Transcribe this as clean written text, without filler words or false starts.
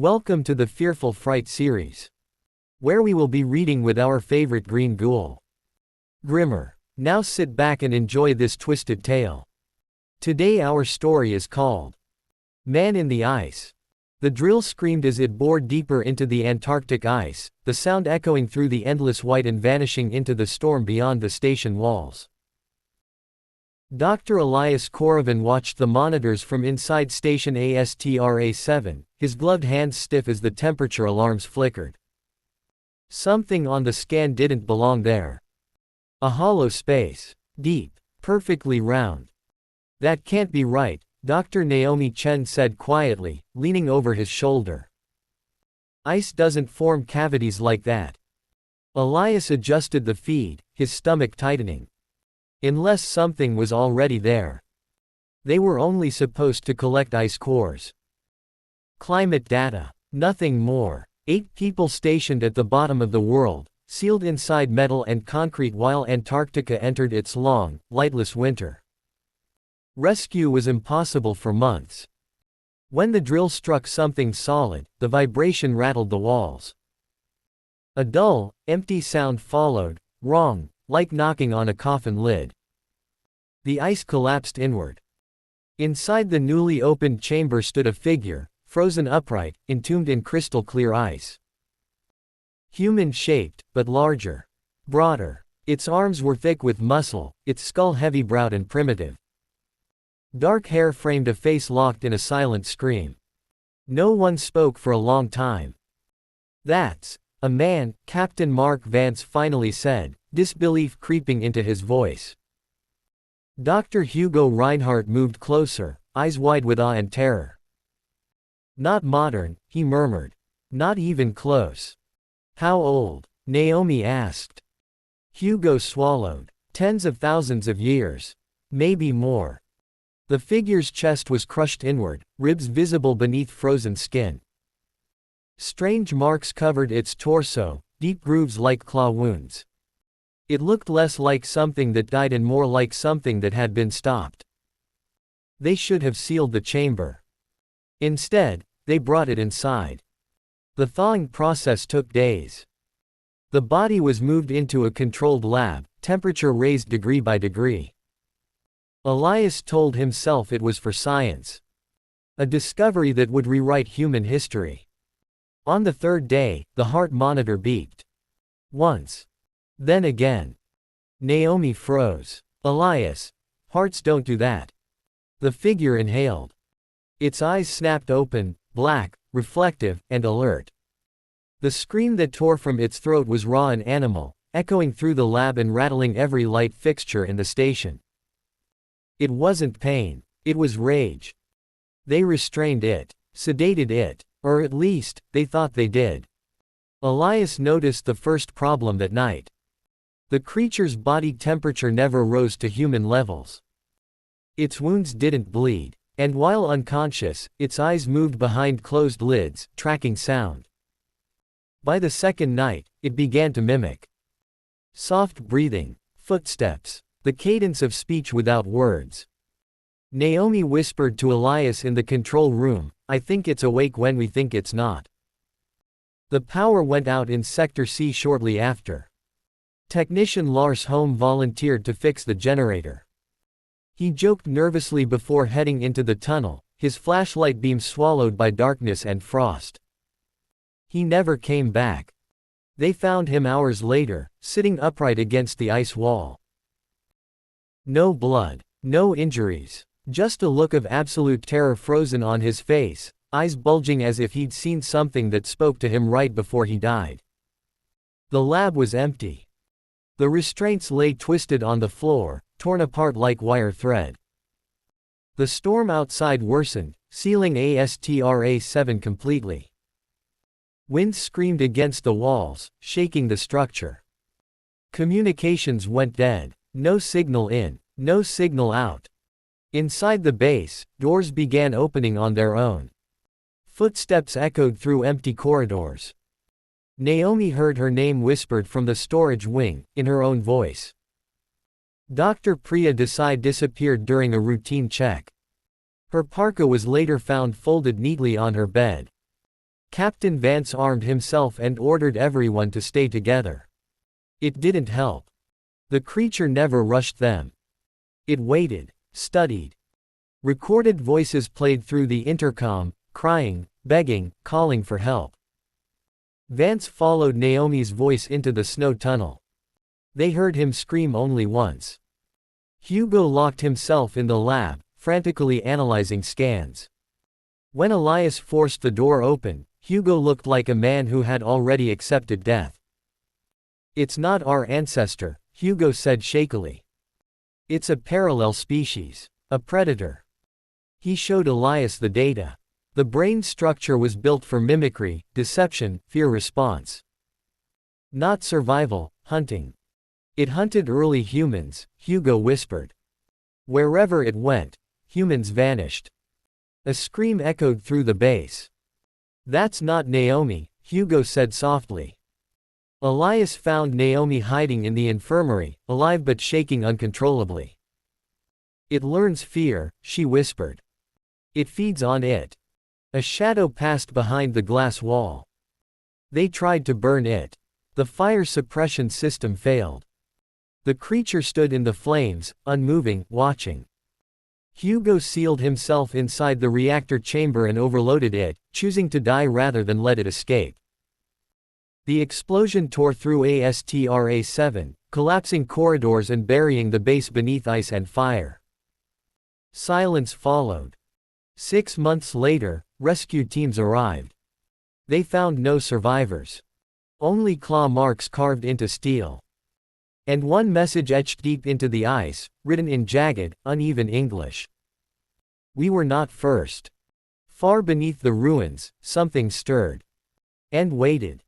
Welcome to the Fearful Fright series, where we will be reading with our favorite green ghoul, Grimmer. Now sit back and enjoy this twisted tale. Today our story is called Man in the Ice. The drill screamed as it bored deeper into the Antarctic ice, the sound echoing through the endless white and vanishing into the storm beyond the station walls. Dr. Elias Korovin watched the monitors from inside station ASTRA-7, his gloved hands stiff as the temperature alarms flickered. Something on the scan didn't belong there. A hollow space. Deep. Perfectly round. That can't be right, Dr. Naomi Chen said quietly, leaning over his shoulder. Ice doesn't form cavities like that. Elias adjusted the feed, his stomach tightening. Unless something was already there. They were only supposed to collect ice cores. Climate data. Nothing more. 8 people stationed at the bottom of the world, sealed inside metal and concrete while Antarctica entered its long, lightless winter. Rescue was impossible for months. When the drill struck something solid, the vibration rattled the walls. A dull, empty sound followed, wrong, like knocking on a coffin lid. The ice collapsed inward. Inside the newly opened chamber stood a figure, frozen upright, entombed in crystal-clear ice. Human-shaped, but larger. Broader. Its arms were thick with muscle, its skull heavy-browed and primitive. Dark hair framed a face locked in a silent scream. No one spoke for a long time. "That's a man," Captain Mark Vance finally said, disbelief creeping into his voice. Dr. Hugo Reinhardt moved closer, eyes wide with awe and terror. "Not modern," he murmured. "Not even close." "How old?" Naomi asked. Hugo swallowed. "Tens of thousands of years. Maybe more." The figure's chest was crushed inward, ribs visible beneath frozen skin. Strange marks covered its torso, deep grooves like claw wounds. It looked less like something that died and more like something that had been stopped. They should have sealed the chamber. Instead, they brought it inside. The thawing process took days. The body was moved into a controlled lab, temperature raised degree by degree. Elias told himself it was for science. A discovery that would rewrite human history. On the third day, the heart monitor beeped. Once. Then again. Naomi froze. "Elias, hearts don't do that." The figure inhaled. Its eyes snapped open, black, reflective, and alert. The scream that tore from its throat was raw and animal, echoing through the lab and rattling every light fixture in the station. It wasn't pain. It was rage. They restrained it. Sedated it. Or at least, they thought they did. Elias noticed the first problem that night. The creature's body temperature never rose to human levels. Its wounds didn't bleed. And while unconscious, its eyes moved behind closed lids, tracking sound. By the second night, it began to mimic. Soft breathing. Footsteps. The cadence of speech without words. Naomi whispered to Elias in the control room, "I think it's awake when we think it's not." The power went out in Sector C shortly after. Technician Lars Holm volunteered to fix the generator. He joked nervously before heading into the tunnel, his flashlight beam swallowed by darkness and frost. He never came back. They found him hours later, sitting upright against the ice wall. No blood. No injuries. Just a look of absolute terror frozen on his face, eyes bulging as if he'd seen something that spoke to him right before he died. The lab was empty. The restraints lay twisted on the floor, torn apart like wire thread. The storm outside worsened, sealing ASTRA-7 completely. Wind screamed against the walls, shaking the structure. Communications went dead. No signal in, no signal out. Inside the base, doors began opening on their own. Footsteps echoed through empty corridors. Naomi heard her name whispered from the storage wing, in her own voice. Dr. Priya Desai disappeared during a routine check. Her parka was later found folded neatly on her bed. Captain Vance armed himself and ordered everyone to stay together. It didn't help. The creature never rushed them. It waited, studied. Recorded voices played through the intercom, crying, begging, calling for help. Vance followed Naomi's voice into the snow tunnel. They heard him scream only once. Hugo locked himself in the lab, frantically analyzing scans. When Elias forced the door open, Hugo looked like a man who had already accepted death. "It's not our ancestor," Hugo said shakily. "It's a parallel species. A predator." He showed Elias the data. The brain structure was built for mimicry, deception, fear response. Not survival, hunting. It hunted early humans, Hugo whispered. Wherever it went, humans vanished. A scream echoed through the base. "That's not Naomi," Hugo said softly. Elias found Naomi hiding in the infirmary, alive but shaking uncontrollably. "It learns fear," she whispered. "It feeds on it." A shadow passed behind the glass wall. They tried to burn it. The fire suppression system failed. The creature stood in the flames, unmoving, watching. Hugo sealed himself inside the reactor chamber and overloaded it, choosing to die rather than let it escape. The explosion tore through ASTRA-7, collapsing corridors and burying the base beneath ice and fire. Silence followed. 6 months later, rescue teams arrived. They found no survivors. Only claw marks carved into steel. And one message etched deep into the ice, written in jagged, uneven English. "We were not first." Far beneath the ruins, something stirred. And waited.